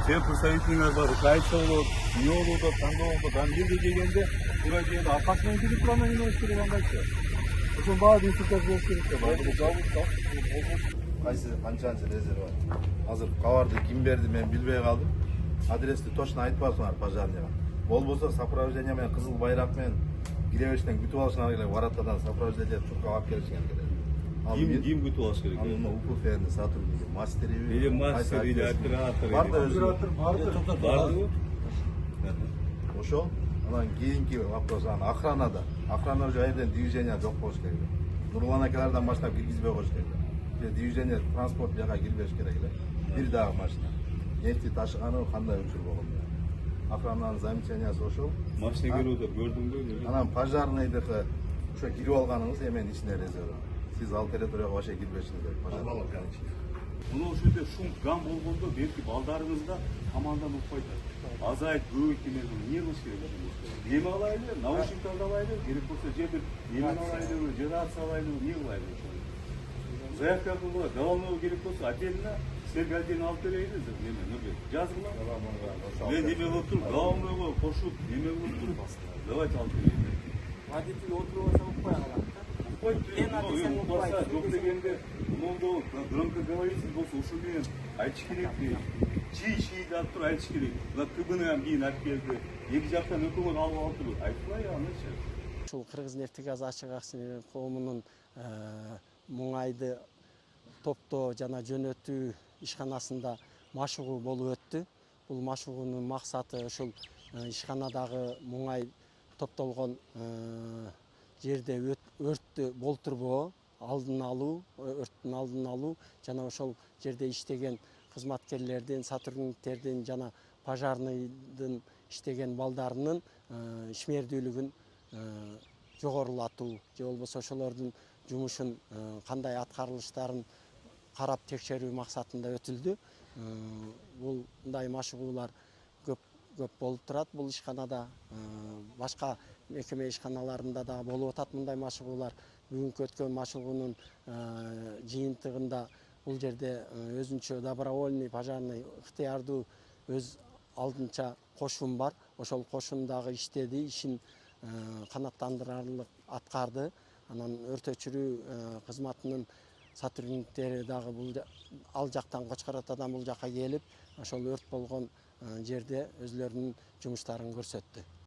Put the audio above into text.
Sen представительler var, kayıtlı olup, iyi olup, tanıdı olup, ben bir de gelende, buraya gelende, arkasından gidip duranlar yine hoş geliyor bendeki. Bugün bazı institutlar hoş geliyor. Bu zavut Qaysi qanchasi rezervat. Hozir qavardi, kim berdi, men bilmay qoldim. Adresni точно aytib bersinlar пожарныйга. Болбосо сопровождение менен кызыл байрак менен кире беришten күтүп алышыңар керек. Вараттардан сопровождение турка алып келишиңер керек. Ким күтіп алыш керек? Аны УПФ-ны сотрудники, мастери. Или мастер, или оператор. Бар да өзү. Барды. Ошол. Анан кийинки вопрос охранада. Охрана уже айрден движение жок болуш керек. Нурлан акалардан баштап киргизбей коюш керек. Движение транспорт жака кирбеш керек эле. Бир дагы машина. Нефти ташыганы кандай учур болгон. Охрананын замечаниясы ошол. Машина келүүдө көрдүңбү? Анан пожарныйдыкы ошо кирип алганыңыз эмен ичине резерв. Сиз ал территорияга вообще кирбешиңиз керек. Пожалуйста, конечно. Мына ошондо шум гам болгондо белки балдарыңызда командан укпайт. Азайт, көбөйт демек эмне кылыш керек? Эме алайлы, наушниктарды алайлы, керек болсо же бир эме алайлы, же рация алайлы, эмне кылайлы? Заявка кылып, головной керек болсо отдельно силерге отдельно алып берейбиз, эме Нурбек. Жазгыла. Мен эме кылып туруп, головнойго кошуп, эме кылып туруп, давайте алып берейин. Водитель отуруп алса укпай калат да. Жоқ дегенде, мондо громко говорите, болса ушул менен айтыш керек. Чий деп туруп айтыш керек. Мына КБН кийин алып келди. Эки жактан өкмөт алып туруп айтпай анычы. Ушул Кыргыз нефти газ ачык акционерлик коомунун Муңайды топтоо жана жөнөтүү ишканасында машыгуу болуп өттү. Бул машыгуунун максаты ушул ишканадагы муңай топтолгон жерде өрттү болтурбоо, алдын алуу, өрттүн алдын алуу жана ошол жерде иштеген кызматкерлердин, сотрудниктердин жана пожарныйдын иштеген балдарынын ишмердүүлүгүн жогорулатуу же болбосо ошолордун жумушун кандай аткарылыштарын карап текшерүү максатында өтүлдү. Мындай машыгуулар көп болуп турат бул ишканада. Башка мекеме ишканаларында да болуп атат мындай машыгуулар. Бүгүнкү өткөн машыгуунун жыйынтыгында бул жерде өзүнчө добровольный пожарный ыктыярдуу өз алдынча кошун бар. Ошол кошундагы иштеди, ишин канааттандырарлык аткарды. Анан өрт өчүрүү кызматынын сотрудниктери дагы бул ал жактан Кочкор Атадан бул жакка келип, ошол өрт болгон жерде өзлөрүнүн жумуштарын көрсөттү.